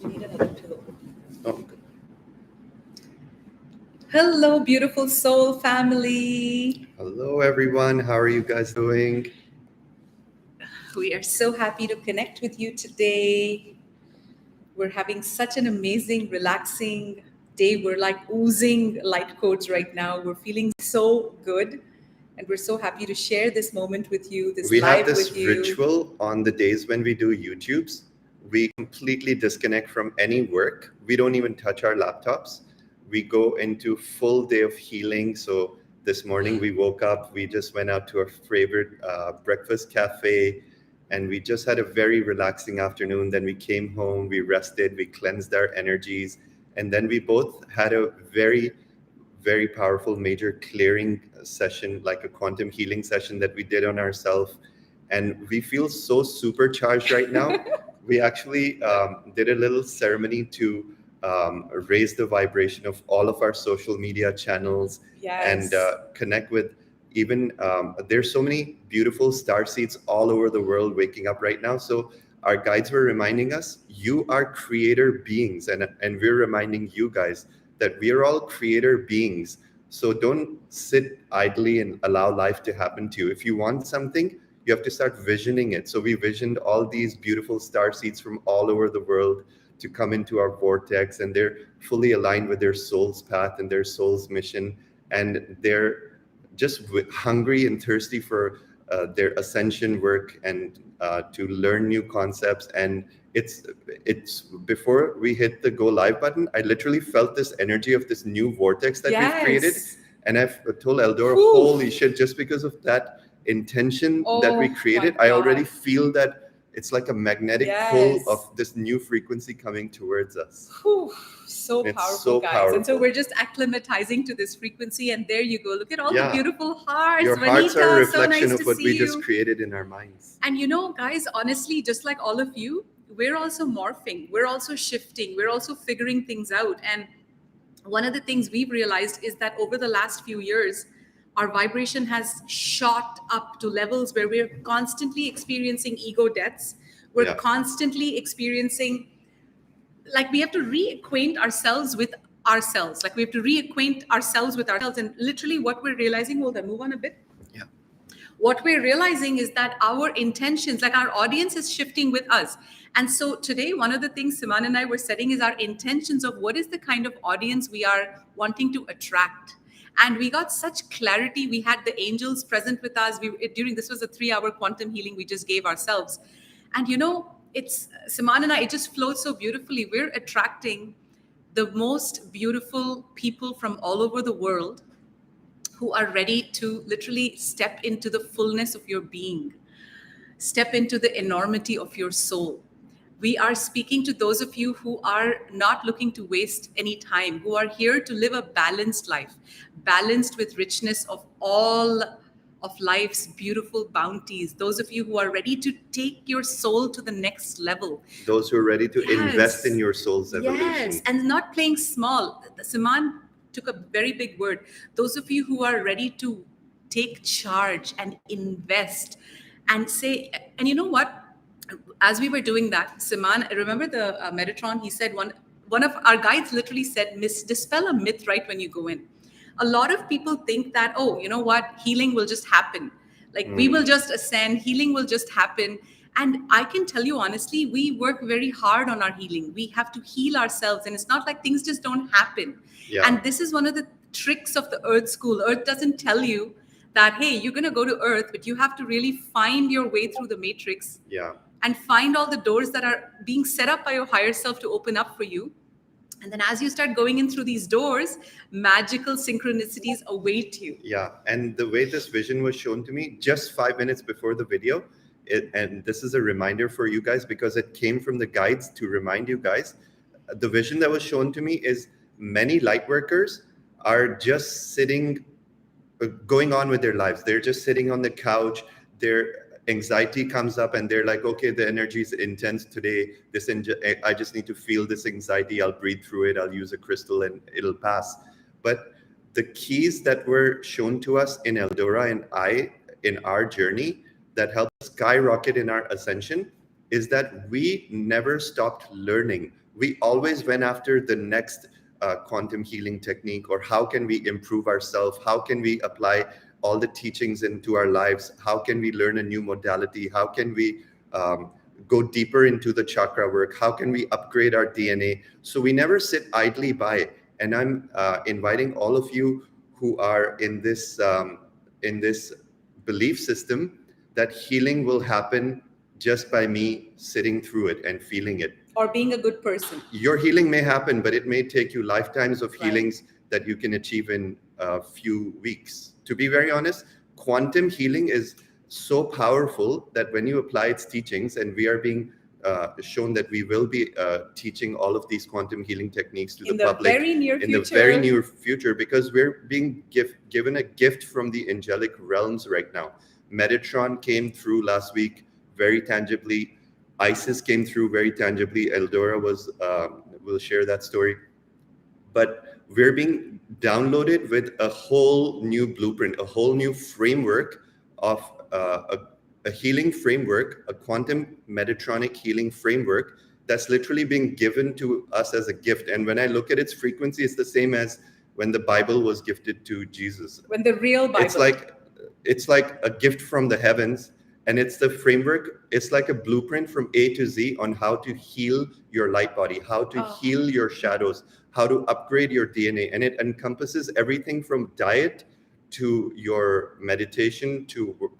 You need another pillow. Oh, good. Hello, beautiful soul family. Hello, everyone. How are you guys doing? We are so happy to connect with you today. We're having such an amazing, relaxing day. We're like oozing light codes right now. We're feeling so good. And we're so happy to share this moment with you, this We have live this with you. ritual on the days when we do YouTubes. We completely disconnect from any work. We don't even touch our laptops. We go into full day of healing. So this morning we woke up, we just went out to our favorite breakfast cafe, and we just had a very relaxing afternoon. Then we came home, we rested, we cleansed our energies, and then we both had a very powerful major clearing session, like a quantum healing session that we did on ourselves. And we feel so supercharged right now. We actually did a little ceremony to raise the vibration of all of our social media channels and Yes. connect with even there's so many beautiful star seeds all over the world waking up right now. So our guides were reminding us, you are creator beings, and we're reminding you guys that we are all creator beings. So don't sit idly and allow life to happen to you. If you want something, you have to start visioning it. So we visioned all these beautiful star seeds from all over the world to come into our vortex, and they're fully aligned with their soul's path and their soul's mission. And they're just hungry and thirsty for their ascension work and to learn new concepts. And it's before we hit the go live button, I literally felt this energy of this new vortex that we've created. Yes. And I've told Eldora, Whew. holy shit, just because of that intention that we Oh created, my I already God. feel that it's like a magnetic pull Yes. of this new frequency coming towards us. Whew, so It's powerful, so guys. And so powerful. we're just acclimatizing to this frequency. And there you go. Look at all the Yeah. beautiful hearts. Your hearts are a Vanita, so reflection nice of to what see we just you. created in our minds. And you know, guys, honestly, just like all of you, we're also morphing. We're also shifting. We're also figuring things out. And one of the things we've realized is that over the last few years, our vibration has shot up to levels where we're constantly experiencing ego deaths. We're Yeah. constantly experiencing, like, we have to reacquaint ourselves with ourselves. Like, we have to reacquaint ourselves with ourselves. And literally, what we're realizing, hold on, move on a bit. Yeah. What we're realizing is that our intentions, like our audience is shifting with us. And so today, one of the things Simon and I were setting is our intentions of what is the kind of audience we are wanting to attract. And we got such clarity. We had the angels present with us. During this was a 3-hour quantum healing we just gave ourselves. And you know, it's Simon and I, it just flows so beautifully. We're attracting the most beautiful people from all over the world who are ready to literally step into the fullness of your being, step into the enormity of your soul. We are speaking to those of you who are not looking to waste any time, who are here to live a balanced life, balanced with richness of all of life's beautiful bounties. Those of you who are ready to take your soul to the next level. Those who are ready to invest in Yes. your soul's evolution. Yes, and not playing small. Saman took a very big word. Those of you who are ready to take charge and invest and say, and you know what? As we were doing that, Saman, remember the Metatron? He said one of our guides literally said, dispel a myth right when you go in. A lot of people think that, oh, you know what, healing will just happen. Like we will just ascend, healing will just happen. And I can tell you honestly, we work very hard on our healing. We have to heal ourselves, and it's not like things just don't happen. Yeah. And this is one of the tricks of the Earth School. Earth doesn't tell you that, hey, you're going to go to Earth, but you have to really find your way through the matrix. Yeah. And find all the doors that are being set up by your higher self to open up for you. And then as you start going in through these doors, magical synchronicities await you. Yeah. And the way this vision was shown to me just 5 minutes before the video, and this is a reminder for you guys because it came from the guides to remind you guys. The vision that was shown to me is many light workers are just sitting, going on with their lives. They're just sitting on the couch. Their anxiety comes up and they're like, okay, the energy is intense today. I just need to feel this anxiety. I'll breathe through it. I'll use a crystal and it'll pass. But the keys that were shown to us in Eldora and in our journey that helped skyrocket in our ascension is that we never stopped learning. We always went after the next quantum healing technique, or how can we improve ourselves? How can we apply all the teachings into our lives? How can we learn a new modality? How can we go deeper into the chakra work? How can we upgrade our DNA? So we never sit idly by. And I'm inviting all of you who are in this belief system that healing will happen just by me sitting through it and feeling it. Or being a good person. Your healing may happen, but it may take you lifetimes of Right. healings that you can achieve in a few weeks. To be very honest, quantum healing is so powerful that when you apply its teachings, and we are being shown that we will be teaching all of these quantum healing techniques to the public very near in the very near future, because we're being given a gift from the angelic realms right now. Metatron came through last week very tangibly. Isis came through very tangibly. Eldora will share that story. But we're being downloaded with a whole new blueprint, a whole new framework of a healing framework, a quantum Metatronic healing framework that's literally being given to us as a gift. And when I look at its frequency, it's the same as when the Bible was gifted to Jesus. When the real Bible. It's like a gift from the heavens. And it's the framework, it's like a blueprint from A to Z on how to heal your light body, how to heal your shadows, how to upgrade your DNA. And it encompasses everything from diet to your meditation, to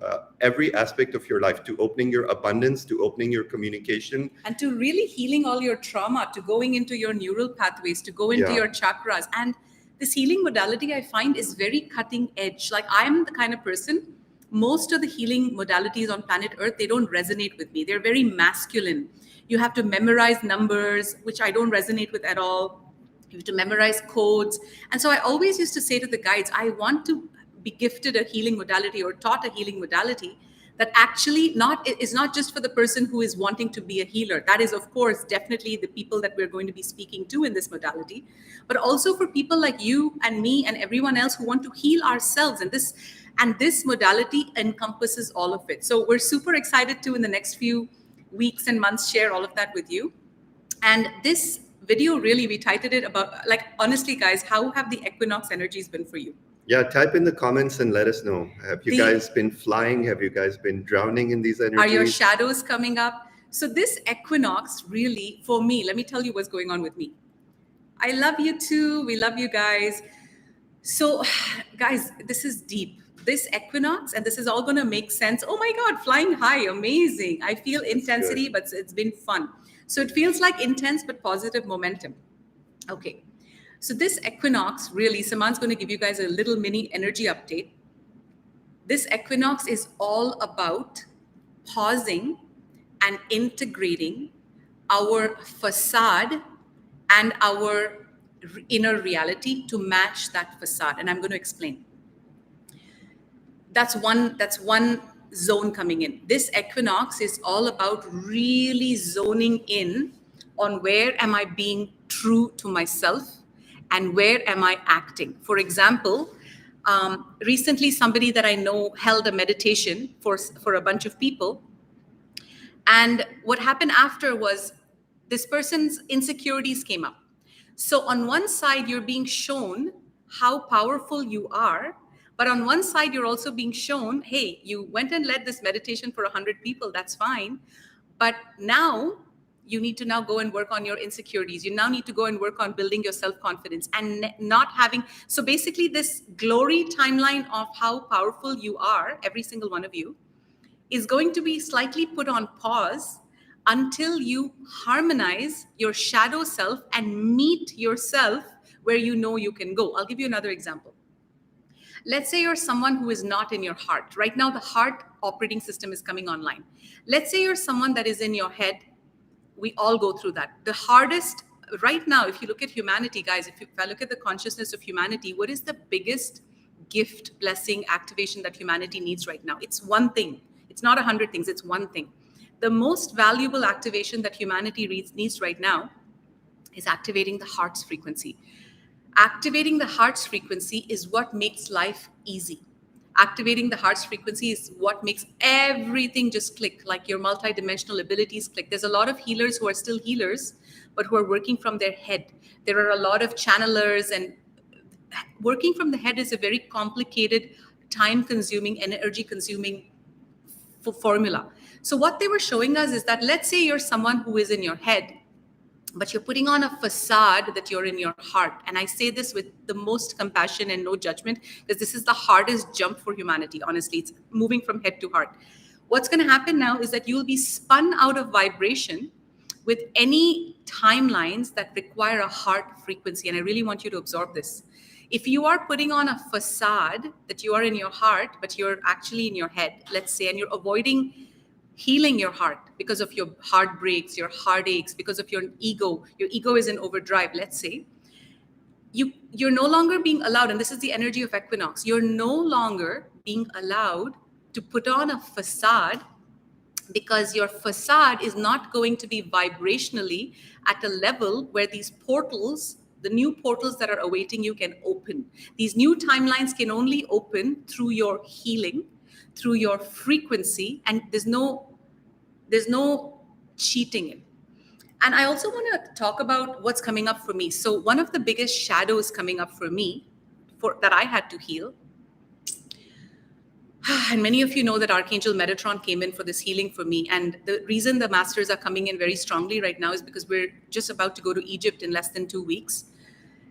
every aspect of your life, to opening your abundance, to opening your communication. And to really healing all your trauma, to going into your neural pathways, to go into your chakras. And this healing modality, I find, is very cutting edge. Like, I'm the kind of person, most of the healing modalities on planet Earth, they don't resonate with me. They're very masculine. You have to memorize numbers, which I don't resonate with at all. You have to memorize codes. And so I always used to say to the guides, I want to be gifted a healing modality or taught a healing modality that actually is not just for the person who is wanting to be a healer. That is, of course, definitely the people that we're going to be speaking to in this modality, but also for people like you and me and everyone else who want to heal ourselves. And this modality encompasses all of it. So we're super excited to, in the next few weeks and months, share all of that with you. And this video, really, we titled it about, like, honestly, guys, how have the equinox energies been for you? Yeah, type in the comments and let us know. Have you guys been flying? Have you guys been drowning in these energies? Are your shadows coming up? So this equinox, really, for me, let me tell you what's going on with me. I love you too. We love you guys. So, guys, this is deep. This equinox, and this is all going to make sense. Oh my God, flying high, amazing. I feel intensity, but it's been fun. So it feels like intense, but positive momentum. Okay. So this equinox, really, Saman's going to give you guys a little mini energy update. This equinox is all about pausing and integrating our facade and our inner reality to match that facade. And I'm going to explain. That's one zone coming in. This equinox is all about really zoning in on where am I being true to myself and where am I acting. For example, recently somebody that I know held a meditation for a bunch of people. And what happened after was this person's insecurities came up. So on one side, you're being shown how powerful you are. But on one side, you're also being shown, hey, you went and led this meditation for 100 people. That's fine. But now you need to now go and work on your insecurities. You now need to go and work on building your self-confidence and not having. So basically, this glory timeline of how powerful you are, every single one of you, is going to be slightly put on pause until you harmonize your shadow self and meet yourself where you know you can go. I'll give you another example. Let's say you're someone who is not in your heart. Right now, the heart operating system is coming online. Let's say you're someone that is in your head. We all go through that. The hardest, right now, if you look at humanity, guys, if I look at the consciousness of humanity, what is the biggest gift, blessing, activation that humanity needs right now? It's one thing. It's not 100 things. It's one thing. The most valuable activation that humanity needs right now is activating the heart's frequency. Activating the heart's frequency is what makes life easy. Activating the heart's frequency is what makes everything just click, like your multidimensional abilities click. There's a lot of healers who are still healers, but who are working from their head. There are a lot of channelers, and working from the head is a very complicated, time consuming, energy consuming formula. So what they were showing us is that, let's say you're someone who is in your head, but you're putting on a facade that you're in your heart. And I say this with the most compassion and no judgment, because this is the hardest jump for humanity. Honestly, it's moving from head to heart. What's going to happen now is that you'll be spun out of vibration with any timelines that require a heart frequency. And I really want you to absorb this. If you are putting on a facade that you are in your heart, but you're actually in your head, let's say, and you're avoiding healing your heart because of your heartbreaks, your heartaches, because of your ego is in overdrive, let's say, you're no longer being allowed, and this is the energy of equinox, you're no longer being allowed to put on a facade, because your facade is not going to be vibrationally at a level where these portals, the new portals that are awaiting you, can open. These new timelines can only open through your healing, through your frequency, and there's no cheating it. And I also want to talk about what's coming up for me. So one of the biggest shadows coming up for me, that I had to heal, and many of you know that Archangel Metatron came in for this healing for me. And the reason the masters are coming in very strongly right now is because we're just about to go to Egypt in less than 2 weeks.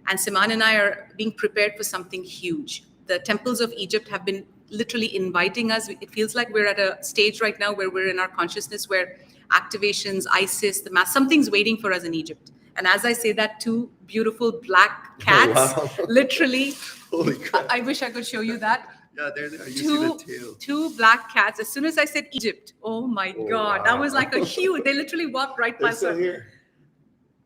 And Siman and I are being prepared for something huge. The temples of Egypt have been literally inviting us. It feels like we're at a stage right now where we're in our consciousness, where activations, Isis, the mass, something's waiting for us in Egypt. And as I say that, 2 beautiful black cats, Wow. literally, Holy crap. I wish I could show you that. Yeah, there they are. You see the tail. 2 black cats. As soon as I said Egypt, oh my God, wow. that was like a huge, they literally walked right They're past still us. here.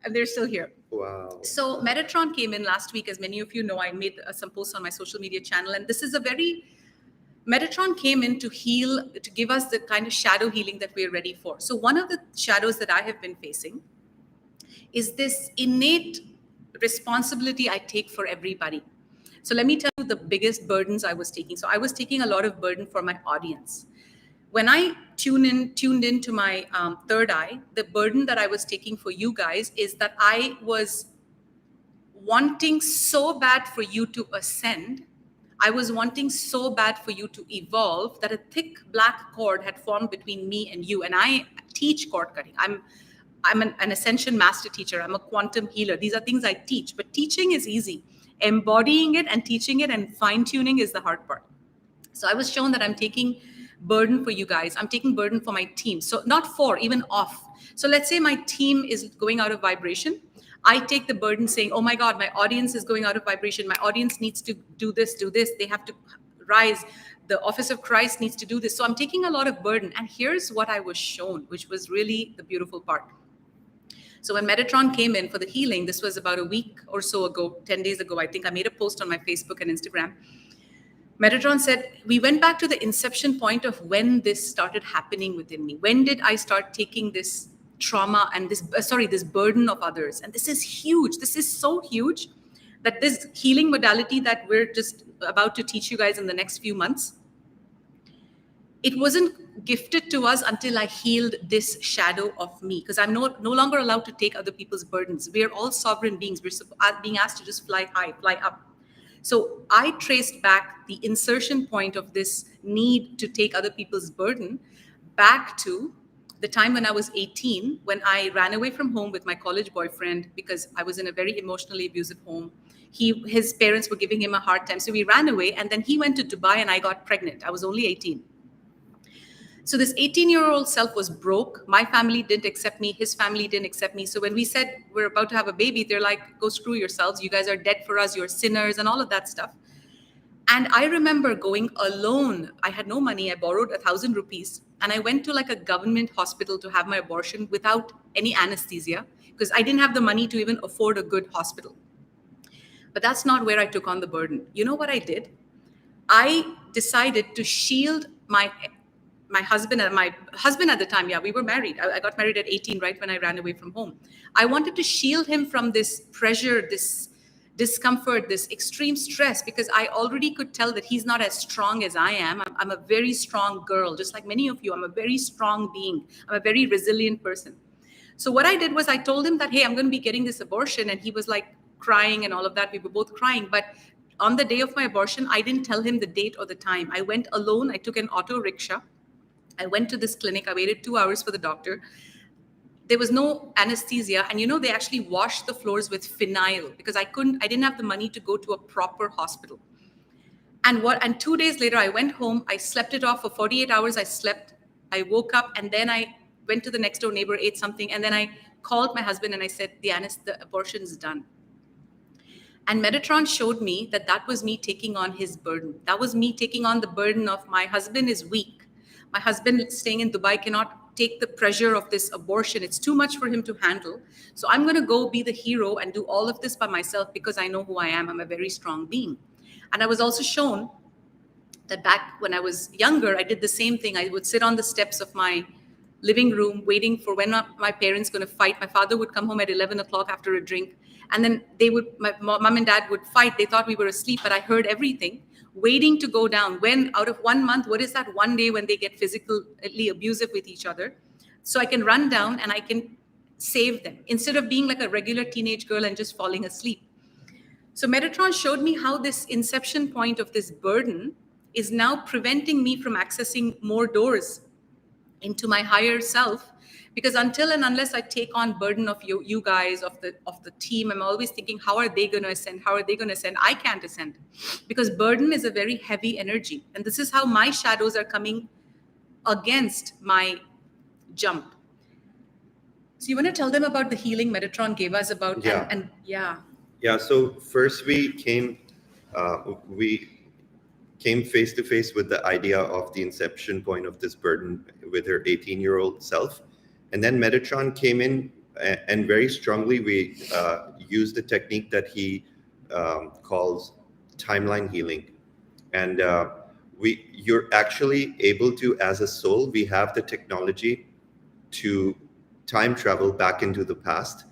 And they're still here. Wow. So Metatron came in last week. As many of you know, I made some posts on my social media channel. And this is Metatron came in to heal, to give us the kind of shadow healing that we're ready for. So one of the shadows that I have been facing is this innate responsibility I take for everybody. So let me tell you the biggest burdens I was taking. So I was taking a lot of burden for my audience. When I tuned into my third eye, the burden that I was taking for you guys is that I was wanting so bad for you to ascend. I was wanting so bad for you to evolve that a thick black cord had formed between me and you. And I teach cord cutting. I'm an ascension master teacher. I'm a quantum healer. These are things I teach, but teaching is easy. Embodying it and teaching it and fine-tuning is the hard part. So I was shown that I'm taking burden for you guys. I'm taking burden for my team. So not for, even off. So let's say my team is going out of vibration. I take the burden saying, oh my God, my audience is going out of vibration. My audience needs to do this. They have to rise. The Office of Christ needs to do this. So I'm taking a lot of burden. And here's what I was shown, which was really the beautiful part. So when Metatron came in for the healing, this was about a week or so ago, 10 days ago, I think I made a post on my Facebook and Instagram. Metatron said, we went back to the inception point of when this started happening within me. When did I start taking this trauma and this burden of others? And this is huge. This is so huge that this healing modality that we're just about to teach you guys in the next few months, it wasn't gifted to us until I healed this shadow of me, because I'm no longer allowed to take other people's burdens. We are all sovereign beings. We're being asked to just fly high, fly up. So I traced back the insertion point of this need to take other people's burden back to the time when I was 18, when I ran away from home with my college boyfriend because I was in a very emotionally abusive home. His parents were giving him a hard time. So we ran away, and then he went to Dubai and I got pregnant. I was only 18. So this 18-year-old self was broke. My family didn't accept me. His family didn't accept me. So when we said we're about to have a baby, they're like, go screw yourselves. You guys are dead for us. You're sinners and all of that stuff. And I remember going alone. I had no money. I borrowed 1,000 rupees. And I went to like a government hospital to have my abortion without any anesthesia, because I didn't have the money to even afford a good hospital. But that's not where I took on the burden. You know what I did? I decided to shield my husband at the time. Yeah, we were married. I got married at 18, right when I ran away from home. I wanted to shield him from this pressure, this discomfort, this extreme stress, because I already could tell that he's not as strong as I am. I'm a very strong girl, just like many of you. I'm a very strong being. I'm a very resilient person. So what I did was I told him that, hey, I'm going to be getting this abortion. And he was like crying and all of that. We were both crying. But on the day of my abortion, I didn't tell him the date or the time. I went alone. I took an auto rickshaw. I went to this clinic. I waited 2 hours for the doctor. There was no anesthesia, and they actually washed the floors with phenyl because I didn't have the money to go to a proper hospital. And 2 days later I went home. I slept it off for 48 hours. I slept, I woke up, and then I went to the next door neighbor, ate something, and then I called my husband and I said, the abortion is done. And Metatron showed me that was me taking on his burden. That was me taking on the burden of, my husband is weak. My husband staying in Dubai cannot take the pressure of this abortion. It's too much for him to handle. So I'm going to go be the hero and do all of this by myself because I know who I am. I'm a very strong being. And I was also shown that back when I was younger, I did the same thing. I would sit on the steps of my living room waiting for when my parents going to fight. My father would come home at 11 o'clock after a drink. And then my mom and dad would fight. They thought we were asleep, but I heard everything, waiting to go down. When out of 1 month, what is that one day when they get physically abusive with each other? So I can run down and I can save them instead of being like a regular teenage girl and just falling asleep. So Metatron showed me how this inception point of this burden is now preventing me from accessing more doors into my higher self. Because until and unless I take on burden of you guys, of the team, I'm always thinking, how are they going to ascend? How are they going to ascend? I can't ascend because burden is a very heavy energy. And this is how my shadows are coming against my jump. So you want to tell them about the healing Metatron gave us about? Yeah. Yeah. So first we came face to face with the idea of the inception point of this burden with her 18-year-old self. And then Metatron came in, and very strongly we used a technique that he calls timeline healing. And you're actually able to, as a soul, we have the technology to time travel back into the past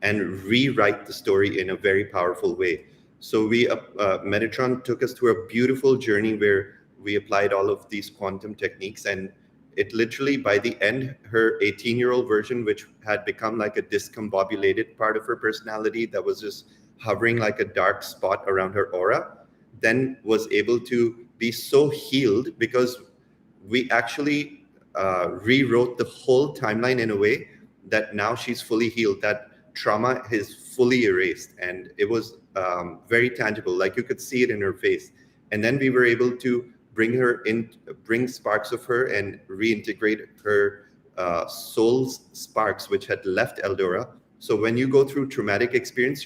and rewrite the story in a very powerful way. So Metatron took us through a beautiful journey where we applied all of these quantum techniques, and it literally, by the end, her 18-year-old version, which had become like a discombobulated part of her personality that was just hovering like a dark spot around her aura, then was able to be so healed because we actually rewrote the whole timeline in a way that now she's fully healed. That trauma is fully erased, and it was very tangible. Like you could see it in her face. And then we were able to bring sparks of her and reintegrate her soul's sparks, which had left Eldora. So when you go through traumatic experience,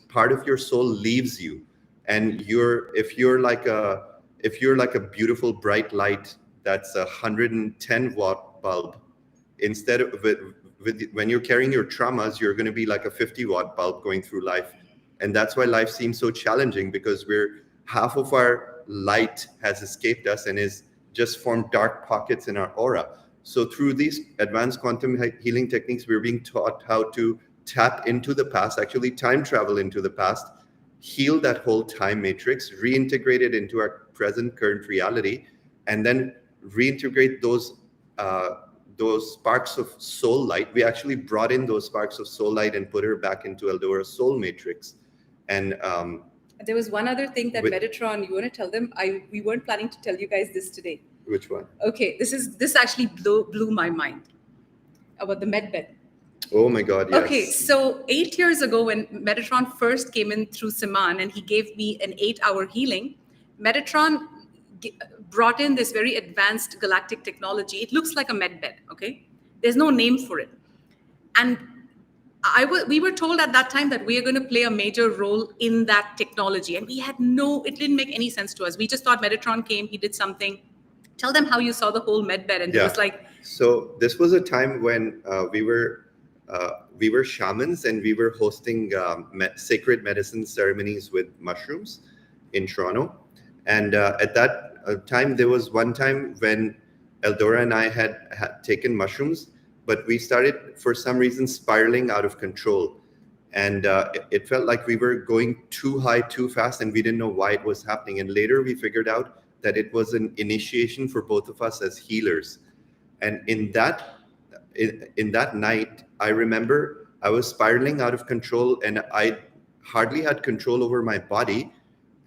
part of your soul leaves you, and if you're like a beautiful bright light that's 110-watt bulb, instead of when you're carrying your traumas, you're going to be like a 50-watt bulb going through life. And that's why life seems so challenging, because half of our light has escaped us and is just formed dark pockets in our aura. So through these advanced quantum healing techniques, we're being taught how to tap into the past, actually time travel into the past, heal that whole time matrix, reintegrate it into our present current reality, and then reintegrate those sparks of soul light. We actually brought in those sparks of soul light and put her back into Eldora's soul matrix. And there was one other thing that Metatron, you want to tell them? We weren't planning to tell you guys this today. Which one? Okay, this actually blew my mind about the medbed. Oh my God, yes. Okay, so 8 years ago when Metatron first came in through Samhain and he gave me an 8-hour healing, Metatron brought in this very advanced galactic technology. It looks like a medbed, okay? There's no name for it. And we were told at that time that we are going to play a major role in that technology. And it didn't make any sense to us. We just thought Metatron came, he did something. Tell them how you saw the whole medbed. And it was like... So this was a time when we were shamans, and we were hosting sacred medicine ceremonies with mushrooms in Toronto. And at that time, there was one time when Eldora and I had taken mushrooms, but we started, for some reason, spiraling out of control. And it felt like we were going too high too fast, and we didn't know why it was happening. And later we figured out that it was an initiation for both of us as healers. And in that night, I remember I was spiraling out of control, and I hardly had control over my body.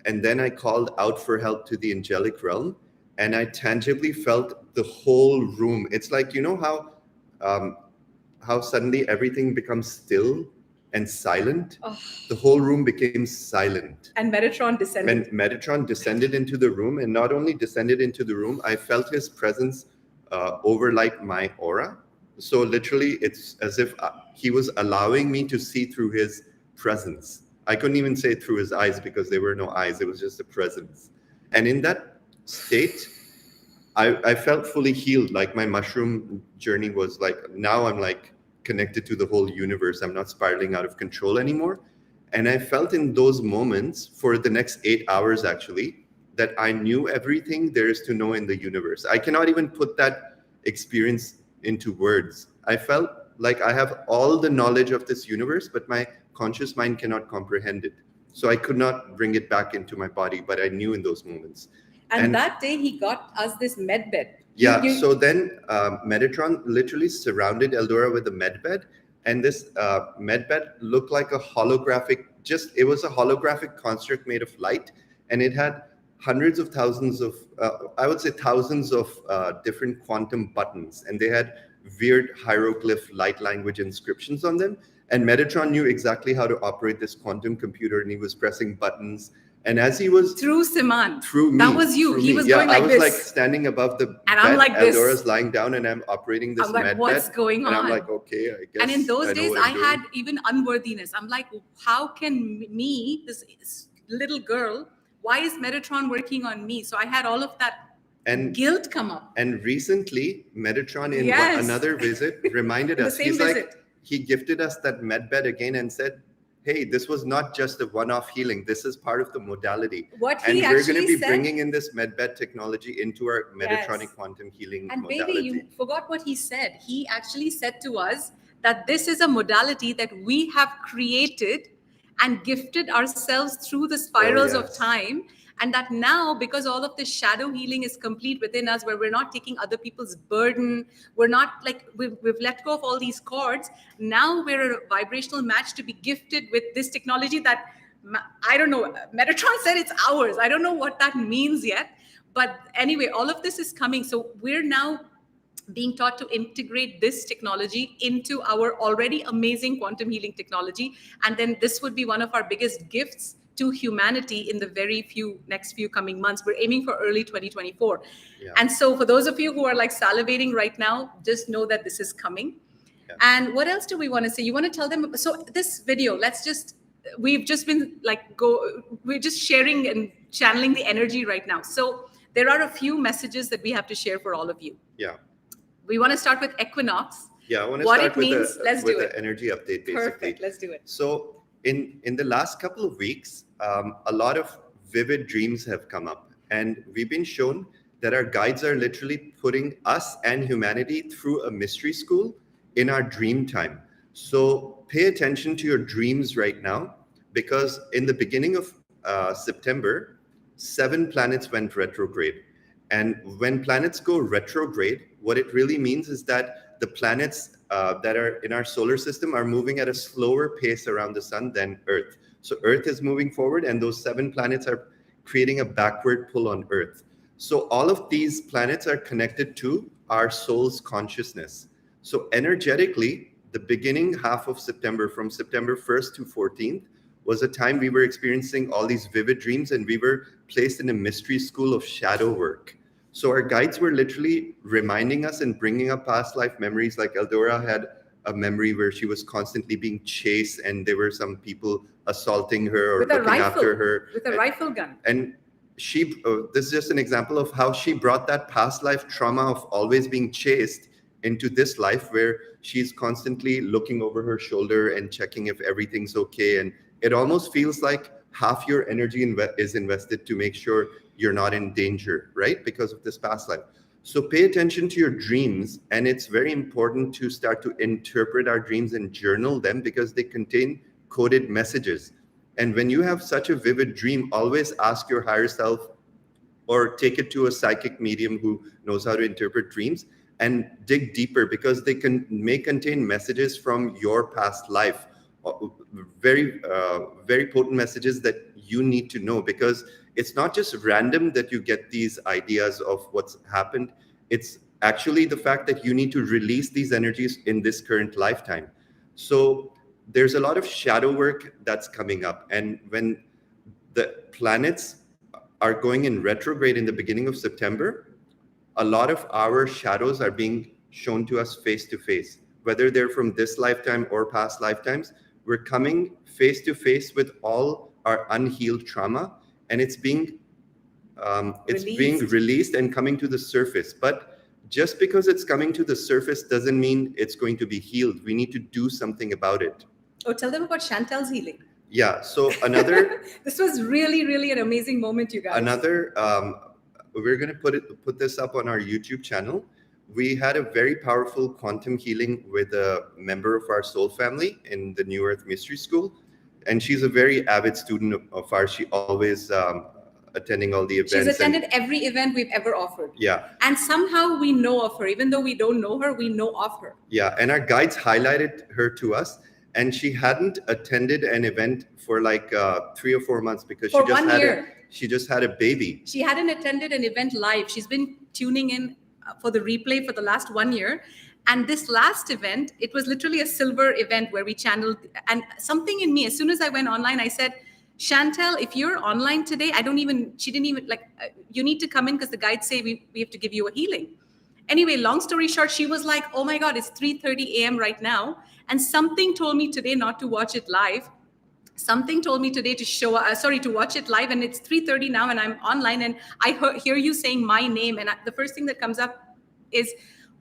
And then I called out for help to the angelic realm, and I tangibly felt the whole room. It's like, you know how suddenly everything becomes still and silent. Oh. The whole room became silent. And Metatron descended. And Metatron descended into the room, and not only descended into the room, I felt his presence overlight my aura. So literally, it's as if he was allowing me to see through his presence. I couldn't even say through his eyes because there were no eyes. It was just a presence. And in that state, I felt fully healed. Like my mushroom journey was like, now I'm like connected to the whole universe. I'm not spiraling out of control anymore. And I felt in those moments for the next 8 hours, actually, that I knew everything there is to know in the universe. I cannot even put that experience into words. I felt like I have all the knowledge of this universe, but my conscious mind cannot comprehend it. So I could not bring it back into my body, but I knew in those moments. And that day he got us this med bed. Yeah. So then Metatron literally surrounded Eldora with a med bed, and this med bed looked like a holographic. It was a holographic construct made of light, and it had hundreds of thousands of, I would say thousands of different quantum buttons, and they had weird hieroglyph light language inscriptions on them. And Metatron knew exactly how to operate this quantum computer, and he was pressing buttons. And as he was through Siman, through me, that was you. He was going like I was this, like standing above the and bed. I'm like this. Eldora's lying down, and I'm operating this I'm like, med what's bed, going on? And I'm like, okay, I guess. And in those days, I doing. had even unworthiness. I'm like, how can me, this little girl, why is Metatron working on me? So I had all of that guilt come up. And recently, Metatron in another visit reminded us. He's like, he gifted us that med bed again and said, hey, this was not just a one-off healing. This is part of the modality. What and he we're going to be said, bringing in this medbed technology into our Metatronic quantum healing and modality. Baby, you forgot what he said. He actually said to us that this is a modality that we have created and gifted ourselves through the spirals of time. And that now, because all of this shadow healing is complete within us, where we're not taking other people's burden, we're not like, we've let go of all these cords. Now we're a vibrational match to be gifted with this technology that, I don't know, Metatron said it's ours. I don't know what that means yet. But anyway, all of this is coming. So we're now being taught to integrate this technology into our already amazing quantum healing technology. And then this would be one of our biggest gifts to humanity in the next few coming months. We're aiming for early 2024. Yeah. And so for those of you who are like salivating right now, just know that this is coming. Yeah. And what else do we want to say? You want to tell them? So this video, we've just been like, we're just sharing and channeling the energy right now. So there are a few messages that we have to share for all of you. Yeah. We want to start with Equinox. Yeah, I want to start with the energy update, basically. Perfect, let's do it. So in the last couple of weeks, a lot of vivid dreams have come up, and we've been shown that our guides are literally putting us and humanity through a mystery school in our dream time. So pay attention to your dreams right now, because in the beginning of September, 7 planets went retrograde. And when planets go retrograde, what it really means is that the planets that are in our solar system are moving at a slower pace around the sun than Earth. So Earth is moving forward, and those 7 planets are creating a backward pull on Earth. So all of these planets are connected to our soul's consciousness. So energetically, the beginning half of September, from September 1st to 14th, was a time we were experiencing all these vivid dreams, and we were placed in a mystery school of shadow work. So our guides were literally reminding us and bringing up past life memories. Like Eldora had a memory where she was constantly being chased, and there were some people assaulting her or looking after her. With a rifle gun. And this is just an example of how she brought that past life trauma of always being chased into this life, where she's constantly looking over her shoulder and checking if everything's okay. And it almost feels like half your energy is invested to make sure you're not in danger, right? Because of this past life. So pay attention to your dreams, and it's very important to start to interpret our dreams and journal them, because they contain coded messages. And when you have such a vivid dream, always ask your higher self or take it to a psychic medium who knows how to interpret dreams and dig deeper, because they may contain messages from your past life, very potent messages that you need to know, because it's not just random that you get these ideas of what's happened. It's actually the fact that you need to release these energies in this current lifetime. So there's a lot of shadow work that's coming up. And when the planets are going in retrograde in the beginning of September, a lot of our shadows are being shown to us face to face, whether they're from this lifetime or past lifetimes. We're coming face to face with all our unhealed trauma, and it's being released and coming to the surface. But just because it's coming to the surface doesn't mean it's going to be healed. We need to do something about it. Oh, tell them about Chantel's healing. Yeah. So another. This was really, really an amazing moment, you guys. Another. We're going to put this up on our YouTube channel. We had a very powerful quantum healing with a member of our soul family in the New Earth Mystery School, and she's a very avid student of ours. She always attending all the events. She's attended every event we've ever offered. Yeah. And somehow we know of her, even though we don't know her, we know of her. Yeah, and our guides highlighted her to us. And she hadn't attended an event for like 3 or 4 months because she just had a baby. She hadn't attended an event live. She's been tuning in for the replay for the last 1 year. And this last event, it was literally a silver event where we channeled. And something in me, as soon as I went online, I said, Chantel, if you're online today, she didn't even you need to come in because the guides say we have to give you a healing. Anyway, long story short, she was like, oh my God, it's 3:30 a.m. right now. And something told me today not to watch it live. Something told me today to watch it live. And it's 3:30 now and I'm online and I hear you saying my name. And the first thing that comes up is,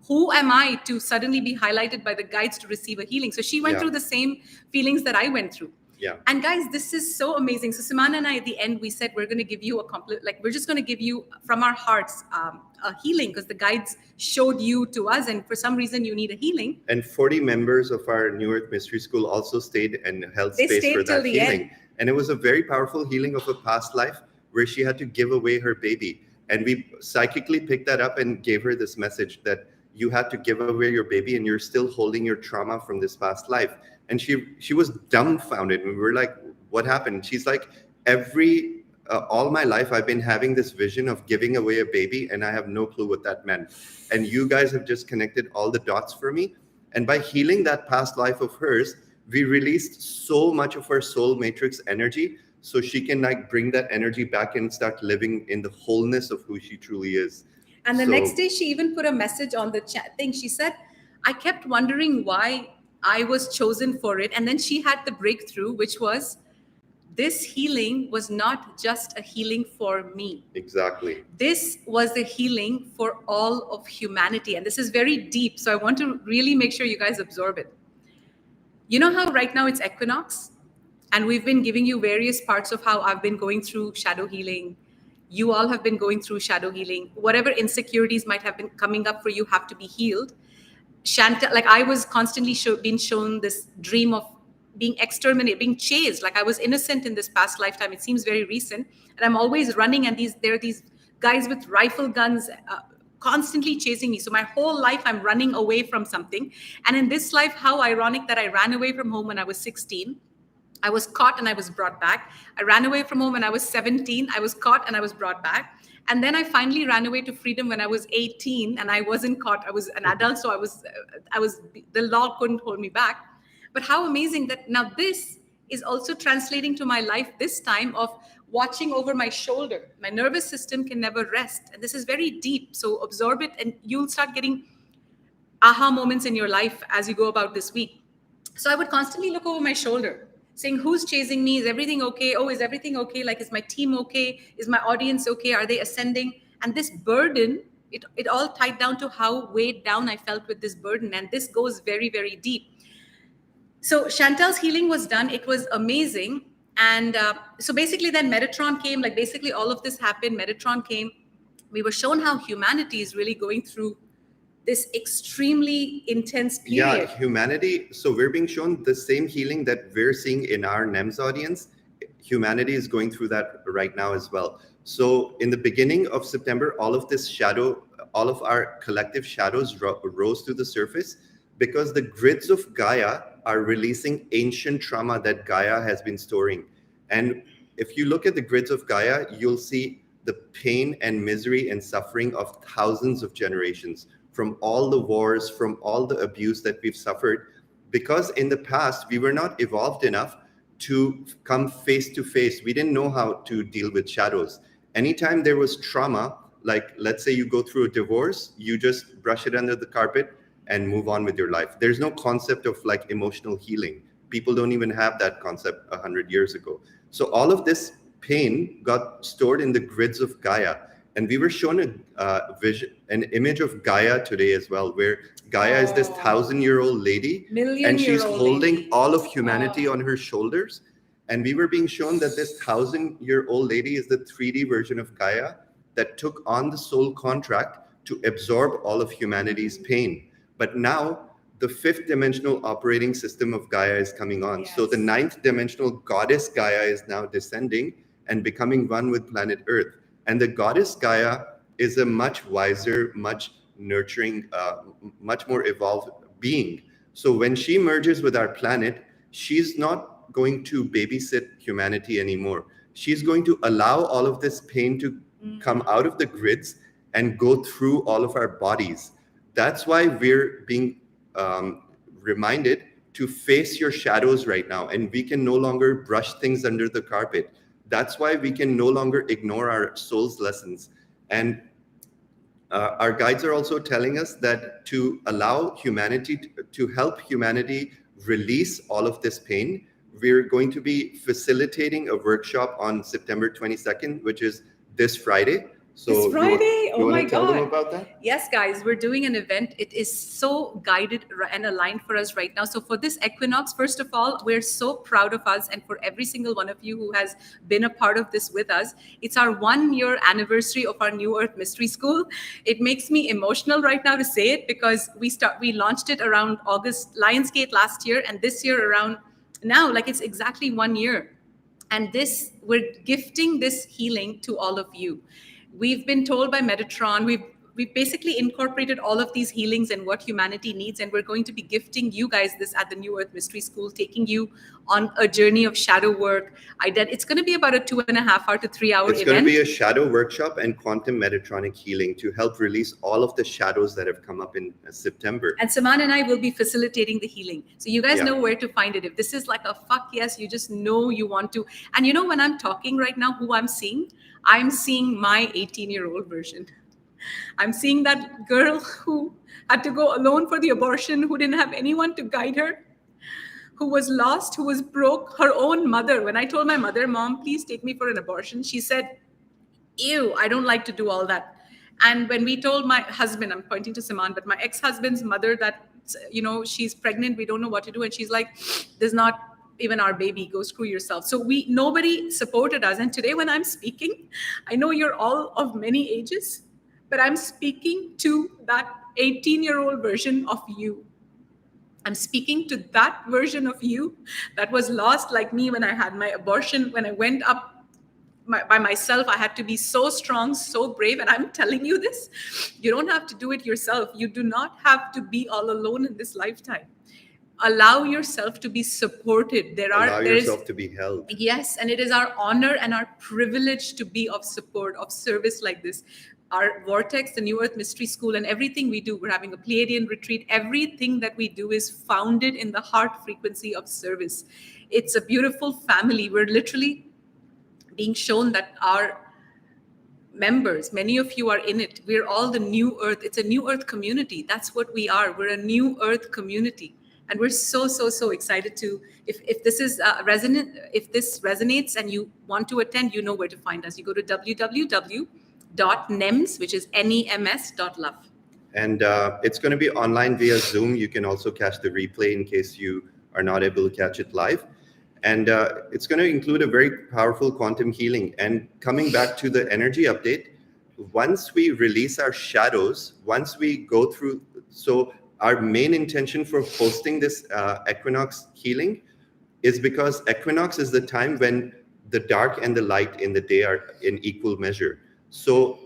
who am I to suddenly be highlighted by the guides to receive a healing? So she went through the same feelings that I went through. Yeah. And guys, this is so amazing. So Simana and I, at the end, we said, we're going to give you we're just going to give you from our hearts a healing because the guides showed you to us. And for some reason, you need a healing. And 40 members of our New Earth Mystery School also stayed and held space for that healing. End. And it was a very powerful healing of a past life where she had to give away her baby. And we psychically picked that up and gave her this message that you had to give away your baby and you're still holding your trauma from this past life. And she was dumbfounded. And we were like, what happened? She's like, all my life, I've been having this vision of giving away a baby and I have no clue what that meant. And you guys have just connected all the dots for me. And by healing that past life of hers, we released so much of her soul matrix energy so she can bring that energy back and start living in the wholeness of who she truly is. And the next day, she even put a message on the chat thing. She said, I kept wondering why I was chosen for it. And then she had the breakthrough, which was, this healing was not just a healing for me. Exactly. This was a healing for all of humanity. And this is very deep. So I want to really make sure you guys absorb it. You know how right now it's Equinox? And we've been giving you various parts of how I've been going through shadow healing. You all have been going through shadow healing. Whatever insecurities might have been coming up for you have to be healed. Chantel, I was constantly being shown this dream of being exterminated, being chased. I was innocent in this past lifetime. It seems very recent. And I'm always running and there are these guys with rifle guns constantly chasing me. So my whole life I'm running away from something. And in this life, how ironic that I ran away from home when I was 16. I was caught and I was brought back. I ran away from home when I was 17. I was caught and I was brought back. And then I finally ran away to freedom when I was 18 and I wasn't caught. I was an adult, so the law couldn't hold me back. But how amazing that now this is also translating to my life this time of watching over my shoulder. My nervous system can never rest. And this is very deep. So absorb it and you'll start getting aha moments in your life as you go about this week. So I would constantly look over my shoulder, saying, who's chasing me? Is everything okay? Oh, is everything okay? Is my team okay? Is my audience okay? Are they ascending? And this burden, it all tied down to how weighed down I felt with this burden. And this goes very, very deep. So Chantel's healing was done. It was amazing. And so basically then Metatron came, basically all of this happened. Metatron came. We were shown how humanity is really going through this extremely intense Yeah, period. humanity. So we're being shown the same healing that we're seeing in our NEMS audience. Humanity is going through that right now as well. So in the beginning of September, all of this shadow, all of our collective shadows rose to the surface because the grids of Gaia are releasing ancient trauma that Gaia has been storing. And if you look at the grids of Gaia, you'll see the pain and misery and suffering of thousands of generations, from all the wars, from all the abuse that we've suffered, because in the past we were not evolved enough to come face to face. We didn't know how to deal with shadows. Anytime there was trauma, like let's say you go through a divorce, you just brush it under the carpet and move on with your life. There's no concept of like emotional healing. People don't even have that concept 100 years ago. So all of this pain got stored in the grids of Gaia. And we were shown a vision, an image of Gaia today as well, where Gaia is this 1,000-year-old lady, and she's holding lady. all of humanity on her shoulders. And we were being shown that this 1,000-year-old lady is the 3D version of Gaia that took on the soul contract to absorb all of humanity's pain. But now the 5th dimensional operating system of Gaia is coming on. Yes. So the 9th dimensional goddess Gaia is now descending and becoming one with planet Earth. And the goddess Gaia is a much wiser, much nurturing, much more evolved being. So when she merges with our planet, she's not going to babysit humanity anymore. She's going to allow all of this pain to come out of the grids and go through all of our bodies. That's why we're being reminded to face your shadows right now. And we can no longer brush things under the carpet. That's why we can no longer ignore our soul's lessons. And our guides are also telling us that to allow humanity, to help humanity release all of this pain, we're going to be facilitating a workshop on September 22nd, which is this Friday. So this Friday, you want to tell them about that? Yes, guys, we're doing an event. It is so guided and aligned for us right now. So for this equinox, first of all, we're so proud of us, and for every single one of you who has been a part of this with us. It's our 1-year anniversary of our New Earth Mystery School. It makes me emotional right now to say it, because we launched it around August, Lionsgate last year, and this year around now, like it's exactly 1 year. And this, we're gifting this healing to all of you. We've been told by Metatron, we've basically incorporated all of these healings and what humanity needs, and we're going to be gifting you guys this at the New Earth Mystery School, taking you on a journey of shadow work. It's going to be about a 2.5 hour to 3 hour event. It's going to be a shadow workshop and quantum metatronic healing to help release all of the shadows that have come up in September. And Saman and I will be facilitating the healing. So you guys know where to find it. If this is like a fuck yes, you just know you want to. And you know, when I'm talking right now, who I'm seeing my 18-year-old version. I'm seeing that girl who had to go alone for the abortion, who didn't have anyone to guide her, who was lost, who was broke, her own mother. When I told my mother, Mom, please take me for an abortion, she said, ew, I don't like to do all that. And when we told my husband, I'm pointing to Saman, but my ex-husband's mother, that, she's pregnant, we don't know what to do. And she's like, there's not even our baby, go screw yourself. So nobody supported us. And today when I'm speaking, I know you're all of many ages, but I'm speaking to that 18-year-old version of you. I'm speaking to that version of you that was lost like me when I had my abortion. When I went up by myself, I had to be so strong, so brave. And I'm telling you this, you don't have to do it yourself. You do not have to be all alone in this lifetime. Allow yourself to be supported. Allow yourself to be held. Yes, and it is our honor and our privilege to be of support, of service like this. Our Vortex, the New Earth Mystery School, and everything we do, we're having a Pleiadian retreat. Everything that we do is founded in the heart frequency of service. It's a beautiful family. We're literally being shown that our members, many of you are in it. We're all the New Earth. It's a New Earth community. That's what we are. We're a New Earth community. And we're so excited to, if this is if this resonates and you want to attend, you know where to find us. You go to www.nems, which is NEMS.love. And it's going to be online via Zoom. You can also catch the replay in case you are not able to catch it live. And it's going to include a very powerful quantum healing. And coming back to the energy update, once we release our shadows, once we go through So our main intention for hosting this Equinox healing is because Equinox is the time when the dark and the light in the day are in equal measure. So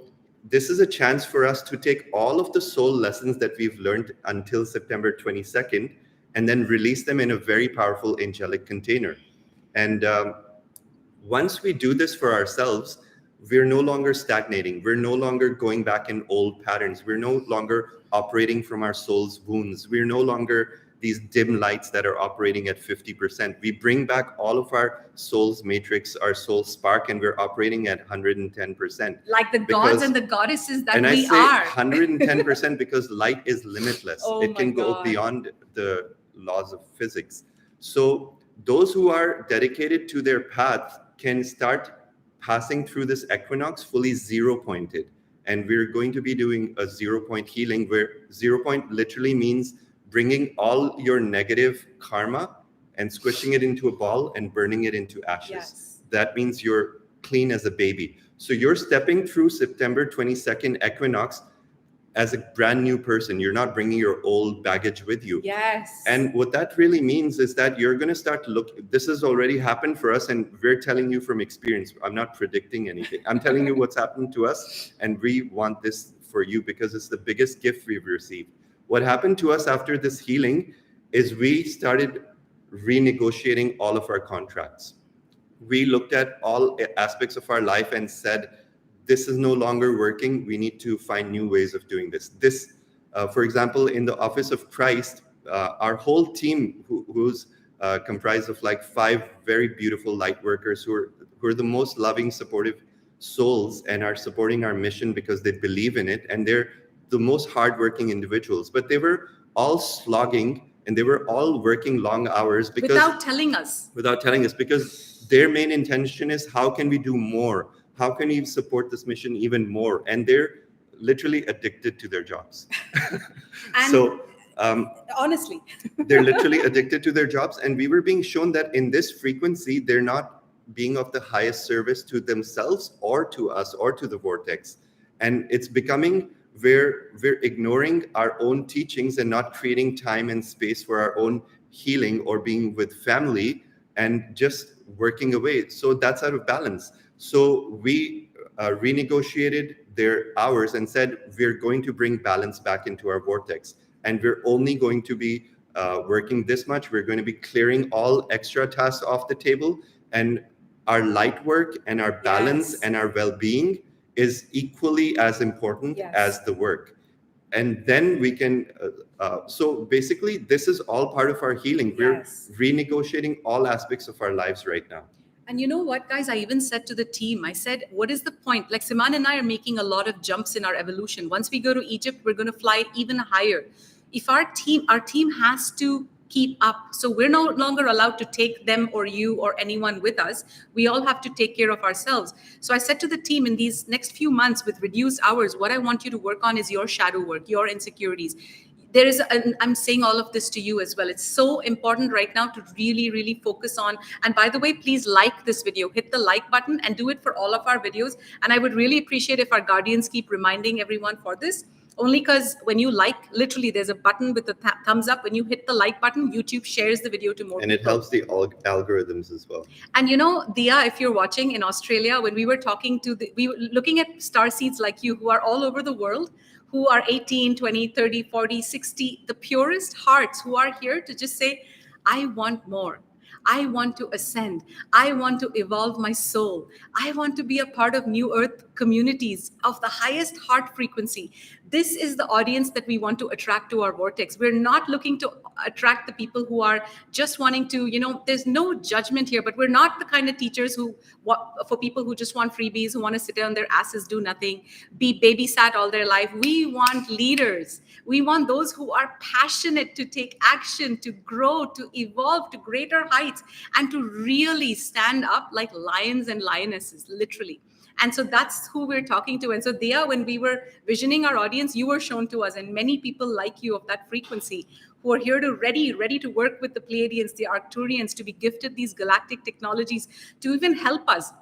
this is a chance for us to take all of the soul lessons that we've learned until September 22nd and then release them in a very powerful angelic container. And once we do this for ourselves, we're no longer stagnating. We're no longer going back in old patterns. We're no longer operating from our soul's wounds. We're no longer these dim lights that are operating at 50%. We bring back all of our soul's matrix, our soul spark, and we're operating at 110%. Like the gods and the goddesses that and we I say are. 110% because light is limitless. Oh it can my go God. beyond the laws of physics. So those who are dedicated to their path can start passing through this equinox fully zero pointed. And we're going to be doing a 0 point healing, where 0 point literally means bringing all your negative karma and squishing it into a ball and burning it into ashes. Yes. That means you're clean as a baby. So you're stepping through September 22nd equinox as a brand new person. You're not bringing your old baggage with you. Yes. And what that really means is that you're going to start to look. This has already happened for us, and we're telling you from experience. I'm not predicting anything. I'm telling you what's happened to us, and we want this for you because it's the biggest gift we've received. What happened to us after this healing is we started renegotiating all of our contracts. We looked at all aspects of our life and said, this is no longer working. We need to find new ways of doing this. For example, in the Office of Christ, our whole team, who's comprised of like 5 very beautiful light workers who are the most loving, supportive souls and are supporting our mission because they believe in it. And they're the most hardworking individuals. But they were all slogging and they were all working long hours because without telling us. Because their main intention is, how can we do more? How can we support this mission even more? And they're literally addicted to their jobs. And so honestly, they're literally addicted to their jobs. And we were being shown that in this frequency, they're not being of the highest service to themselves or to us or to the vortex. And it's becoming where we're ignoring our own teachings and not creating time and space for our own healing or being with family and just working away. So that's out of balance. So we renegotiated their hours and said, we're going to bring balance back into our vortex. And we're only going to be working this much. We're going to be clearing all extra tasks off the table. And our light work and our balance and our well-being is equally as important as the work. And then we can, so basically this is all part of our healing. We're renegotiating all aspects of our lives right now. And you know what, guys, I even said to the team, I said, what is the point? Like Siman and I are making a lot of jumps in our evolution. Once we go to Egypt, we're going to fly even higher. If our team has to keep up. So we're no longer allowed to take them or you or anyone with us. We all have to take care of ourselves. So I said to the team, in these next few months with reduced hours, what I want you to work on is your shadow work, your insecurities. There is, I'm saying all of this to you as well. It's so important right now to really, really focus on. And by the way, please like this video, hit the like button and do it for all of our videos. And I would really appreciate if our guardians keep reminding everyone for this. Only because when you like, literally there's a button with the thumbs up. When you hit the like button, YouTube shares the video to more people. And it helps the algorithms as well. And you know, Dia, if you're watching in Australia, when we were talking to, we were looking at starseeds like you who are all over the world, who are 18, 20, 30, 40, 60, the purest hearts who are here to just say, I want more. I want to ascend. I want to evolve my soul. I want to be a part of New Earth communities of the highest heart frequency. This is the audience that we want to attract to our vortex. We're not looking to attract the people who are just wanting to, you know, there's no judgment here, but we're not the kind of teachers who, for people who just want freebies, who want to sit on their asses, do nothing, be babysat all their life. We want leaders. We want those who are passionate to take action, to grow, to evolve to greater heights, and to really stand up like lions and lionesses, literally. And so that's who we're talking to. And so Dia, when we were visioning our audience, you were shown to us, and many people like you of that frequency who are here to ready to work with the Pleiadians, the Arcturians, to be gifted these galactic technologies to even help us.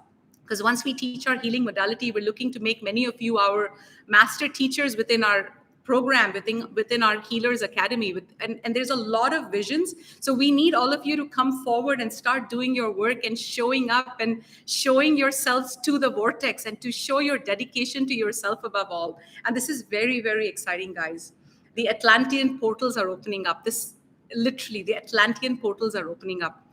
Because once we teach our healing modality, we're looking to make many of you our master teachers within our program within our Healers Academy, and there's a lot of visions. So we need all of you to come forward and start doing your work and showing up and showing yourselves to the vortex and to show your dedication to yourself above all. And this is very, very exciting, guys. The Atlantean portals are opening up. This literally, the Atlantean portals are opening up.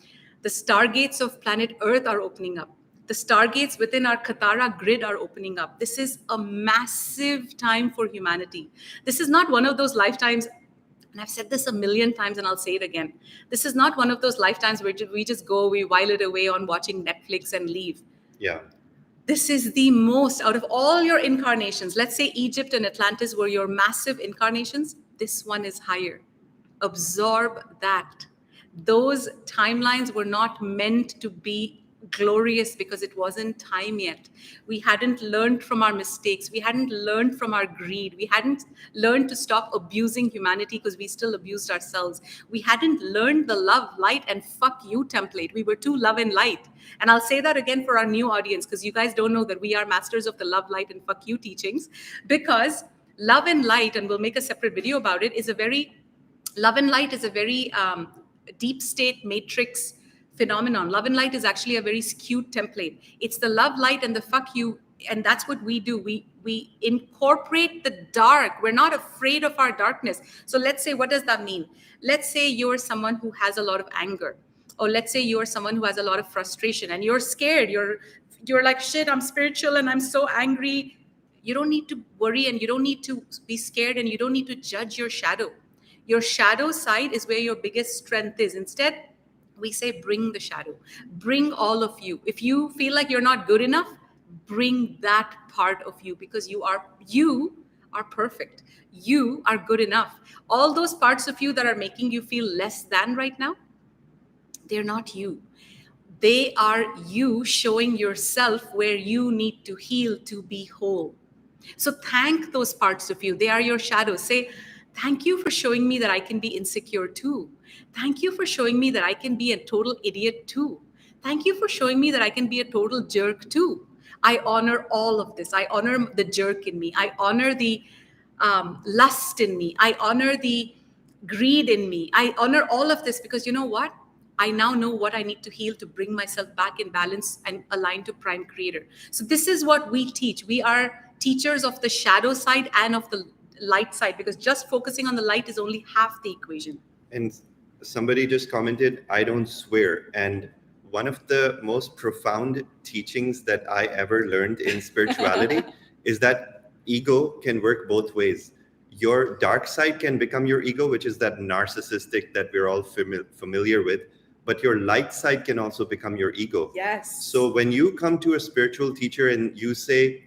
The stargates of planet Earth are opening up. The stargates within our Katara grid are opening up. This is a massive time for humanity. This is not one of those lifetimes, and I've said this a million times and I'll say it again. This is not one of those lifetimes where we just go, we while it away on watching Netflix and leave. Yeah. This is the most, out of all your incarnations, let's say Egypt and Atlantis were your massive incarnations, this one is higher. Absorb that. Those timelines were not meant to be glorious because it wasn't time yet. We hadn't learned from our mistakes. We hadn't learned from our greed. We hadn't learned to stop abusing humanity because we still abused ourselves. We hadn't learned the love, light, and fuck you template. We were too love and light. And I'll say that again for our new audience, because you guys don't know that we are masters of the love, light, and fuck you teachings. Because love and light, and we'll make a separate video about it, love and light is a very deep state matrix phenomenon. Love and light is actually a very skewed template. It's the love, light, and the fuck you, and that's what we do. We incorporate the dark. We're not afraid of our darkness. So let's say, what does that mean? Let's say you're someone who has a lot of anger, or let's say you're someone who has a lot of frustration, and you're scared. You're like, shit, I'm spiritual and I'm so angry. You don't need to worry, and you don't need to be scared, and you don't need to judge your shadow. Your shadow side is where your biggest strength is. Instead, we say, bring the shadow, bring all of you. If you feel like you're not good enough, bring that part of you, because you are perfect. You are good enough. All those parts of you that are making you feel less than right now, they're not you. They are you showing yourself where you need to heal to be whole. So thank those parts of you. They are your shadows. Say, thank you for showing me that I can be insecure too. Thank you for showing me that I can be a total idiot too. Thank you for showing me that I can be a total jerk too. I honor all of this. I honor the jerk in me. I honor the lust in me. I honor the greed in me. I honor all of this because you know what? I now know what I need to heal to bring myself back in balance and align to Prime Creator. So this is what we teach. We are teachers of the shadow side and of the light side, because just focusing on the light is only half the equation. And somebody just commented, I don't swear. And one of the most profound teachings that I ever learned in spirituality is that ego can work both ways. Your dark side can become your ego, which is that narcissistic that we're all familiar with. But your light side can also become your ego. Yes. So when you come to a spiritual teacher and you say,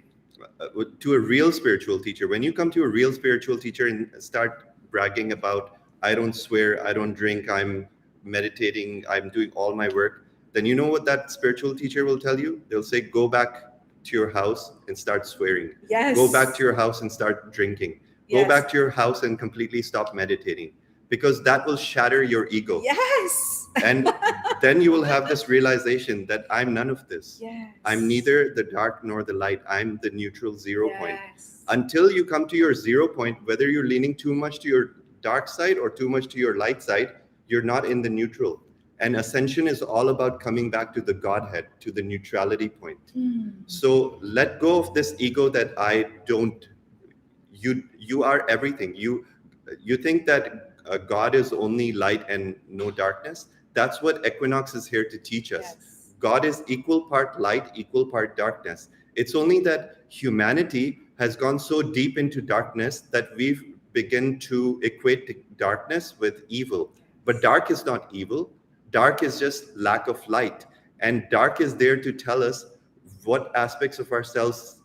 to a real spiritual teacher, when you come to a real spiritual teacher and start bragging about, I don't swear, I don't drink, I'm meditating, I'm doing all my work, then you know what that spiritual teacher will tell you? They'll say, go back to your house and start swearing. Yes. Go back to your house and start drinking. Yes. Go back to your house and completely stop meditating, because that will shatter your ego. Yes. And then you will have this realization that I'm none of this. Yes. I'm neither the dark nor the light. I'm the neutral 0 point. Yes. Until you come to your 0 point, whether you're leaning too much to your dark side or too much to your light side, you're not in the neutral. And ascension is all about coming back to the Godhead, to the neutrality point. So let go of this ego that I don't. You are everything. You think that God is only light and no darkness. That's what Equinox is here to teach us. Yes. God is equal part light, equal part darkness. It's only that humanity has gone so deep into darkness that we've begun to equate darkness with evil. But dark is not evil. Dark is just lack of light. And dark is there to tell us what aspects of ourselves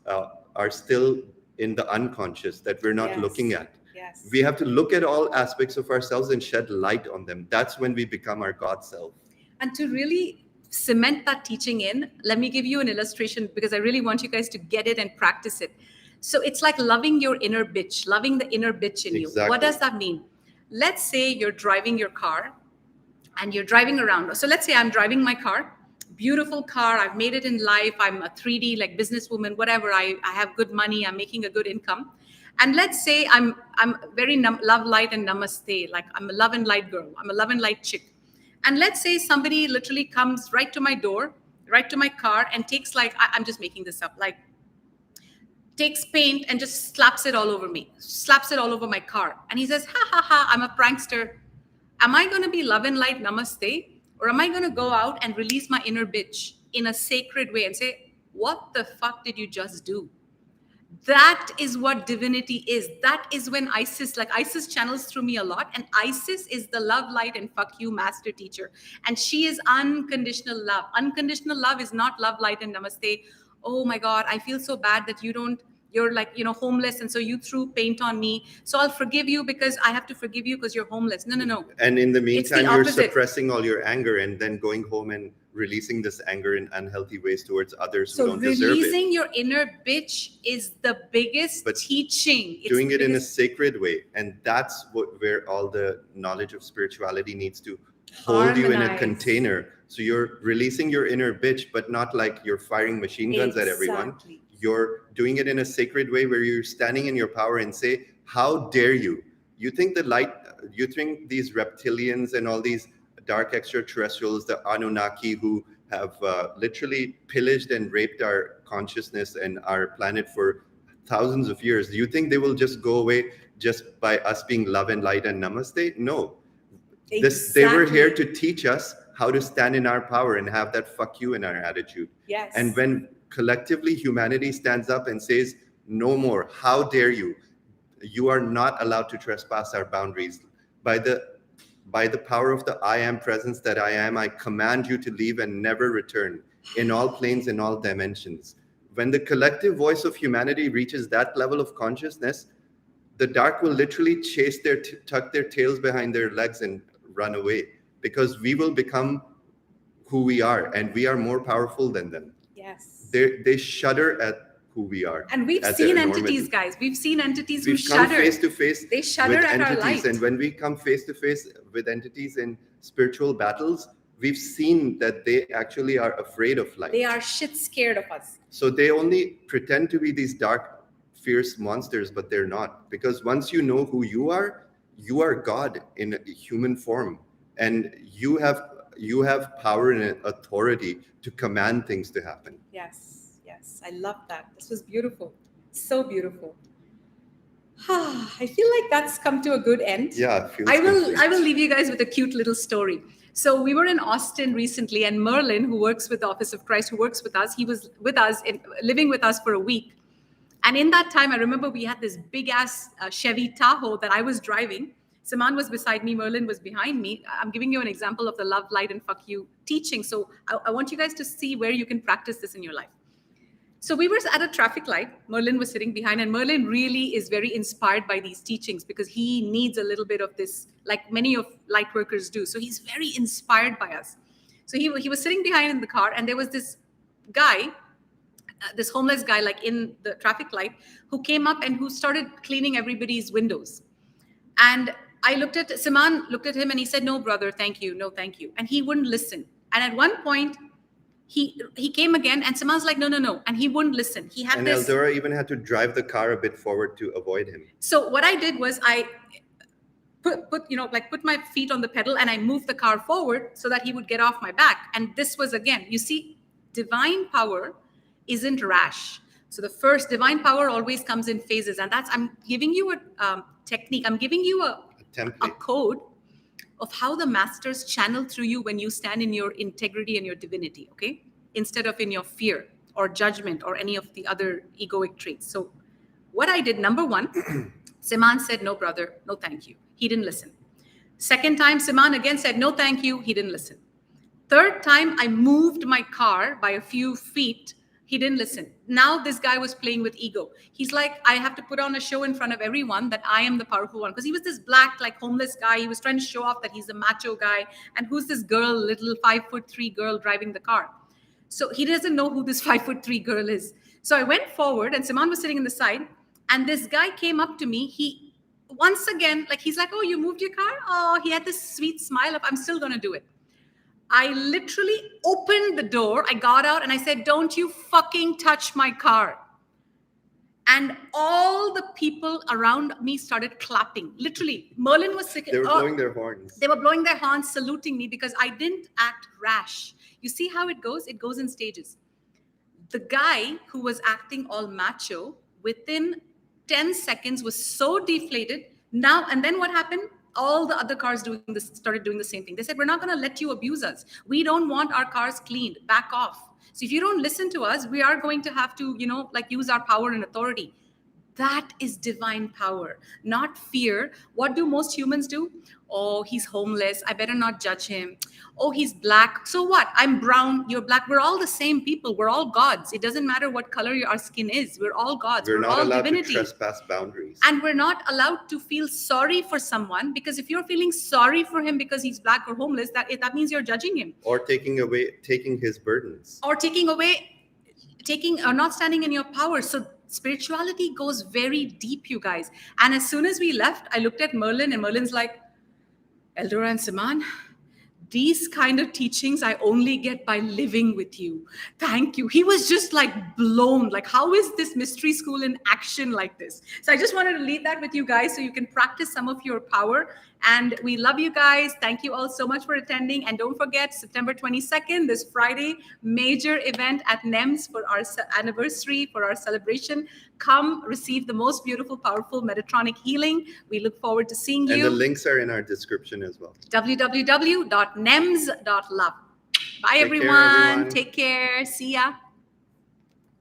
are still in the unconscious that we're not looking at. Yes. We have to look at all aspects of ourselves and shed light on them. That's when we become our God self. And to really cement that teaching in, let me give you an illustration, because I really want you guys to get it and practice it. So it's like loving your inner bitch, loving the inner bitch in you. What does that mean? Let's say you're driving your car and you're driving around. So let's say I'm driving my car, beautiful car. I've made it in life. I'm a 3D like businesswoman, whatever. I have good money. I'm making a good income. And let's say I'm very love, light, and namaste. Like I'm a love and light girl. I'm a love and light chick. And let's say somebody literally comes right to my door, right to my car, and takes like I'm just making this up, like takes paint and just slaps it all over me, slaps it all over my car. And he says, ha ha ha, I'm a prankster. Am I going to be love and light namaste? Or am I going to go out and release my inner bitch in a sacred way and say, what the fuck did you just do? That is what divinity is. That is when Isis, like Isis channels through me a lot. And Isis is the love, light, and fuck you master teacher. And she is unconditional love. Unconditional love is not love, light, and namaste. Oh my God, I feel so bad that you're like, homeless. And so you threw paint on me. So I'll forgive you because I have to forgive you because you're homeless. No, no, no. And in the meantime, you're opposite. suppressing all your anger and then going home and releasing this anger in unhealthy ways towards others who don't deserve it. So releasing your inner bitch is the biggest teaching. It's doing it in a sacred way. And that's where all the knowledge of spirituality needs to hold you in a container. So you're releasing your inner bitch, but not like you're firing machine guns at everyone. You're doing it in a sacred way where you're standing in your power and say, how dare you? You think these reptilians and all these dark extraterrestrials, the Anunnaki, who have literally pillaged and raped our consciousness and our planet for thousands of years, do you think they will just go away just by us being love and light and namaste? No. They were here to teach us how to stand in our power and have that fuck you in our attitude. Yes. And when collectively humanity stands up and says, no more, how dare you? You are not allowed to trespass our boundaries. By the power of the I am presence that I am, I command you to leave and never return in all planes, in all dimensions. When the collective voice of humanity reaches that level of consciousness, the dark will literally tuck their tails behind their legs and run away, because we will become who we are, and we are more powerful than them. Yes. They shudder at who we are. And we've seen entities, guys. We've seen entities who shudder. Face to face. They shudder at our light. And when we come face to face with entities in spiritual battles, we've seen that they actually are afraid of light. They are shit scared of us. So they only pretend to be these dark, fierce monsters, but they're not. Because once you know who you are God in human form, and you have power and authority to command things to happen. Yes, yes, I love that. This was beautiful, so beautiful. I feel like that's come to a good end. Yeah, I will leave you guys with a cute little story. So we were in Austin recently, and Merlin, who works with the Office of Christ, who works with us, he was with us, living with us for a week. And in that time, I remember we had this big ass Chevy Tahoe that I was driving. Saman was beside me, Merlin was behind me. I'm giving you an example of the love, light, and fuck you teaching. So I want you guys to see where you can practice this in your life. So we were at a traffic light. Merlin was sitting behind, and Merlin really is very inspired by these teachings because he needs a little bit of this, like many of light workers do. So he's very inspired by us. So he was sitting behind in the car, and there was this guy, this homeless guy, like in the traffic light, who came up and who started cleaning everybody's windows. And Saman looked at him and he said, no, brother, thank you. No, thank you. And he wouldn't listen. And at one point, he came again, and Saman's like, no. And he wouldn't listen. He had this. Eldora even had to drive the car a bit forward to avoid him. So what I did was I put my feet on the pedal and I moved the car forward so that he would get off my back. And this was, again, you see, divine power isn't rash. So the first divine power always comes in phases. And I'm giving you a technique. I'm giving you a code of how the masters channel through you when you stand in your integrity and your divinity, okay? Instead of in your fear or judgment or any of the other egoic traits. So what I did, number one, Saman said, no, brother, no, thank you. He didn't listen. Second time, Saman again said, no, thank you. He didn't listen. Third time, I moved my car by a few feet. He didn't listen. Now this guy was playing with ego. He's like, I have to put on a show in front of everyone that I am the powerful one. Because he was this black, like homeless guy. He was trying to show off that he's the macho guy. And who's this girl, little 5'3" girl driving the car? So he doesn't know who this 5'3" girl is. So I went forward and Saman was sitting in the side. And this guy came up to me. He, once again, like he's like, oh, you moved your car? Oh, he had this sweet smile of, I'm still going to do it. I literally opened the door. I got out and I said, don't you fucking touch my car. And all the people around me started clapping. Literally, Merlin was sick. They were blowing their horns. They were blowing their horns, saluting me because I didn't act rash. You see how it goes? It goes in stages. The guy who was acting all macho, within 10 seconds was so deflated. Now, and then what happened? All the other cars started doing the same thing. They said, we're not going to let you abuse us. We don't want our cars cleaned. Back off. So if you don't listen to us, we are going to have to, use our power and authority. That is divine power, not fear. What do most humans do? Oh, he's homeless. I better not judge him. Oh, he's black. So what? I'm brown. You're black. We're all the same people. We're all gods. It doesn't matter what color our skin is. We're all gods. We're not all allowed divinity. to trespass boundaries. And we're not allowed to feel sorry for someone, because if you're feeling sorry for him because he's black or homeless, that means you're judging him. Or taking his burdens. Or not standing in your power. So spirituality goes very deep, you guys. And as soon as we left, I looked at Merlin, and Merlin's like, Eldora and Saman, these kind of teachings I only get by living with you. Thank you. He was just like blown. Like, how is this mystery school in action like this? So I just wanted to leave that with you guys so you can practice some of your power. And we love you guys. Thank you all so much for attending. And don't forget, September 22nd, this Friday, major event at NEMS for our anniversary, for our celebration. Come receive the most beautiful, powerful Metatronic healing. We look forward to seeing you. And the links are in our description as well. www.nems.love. Bye, everyone. Take care. See ya.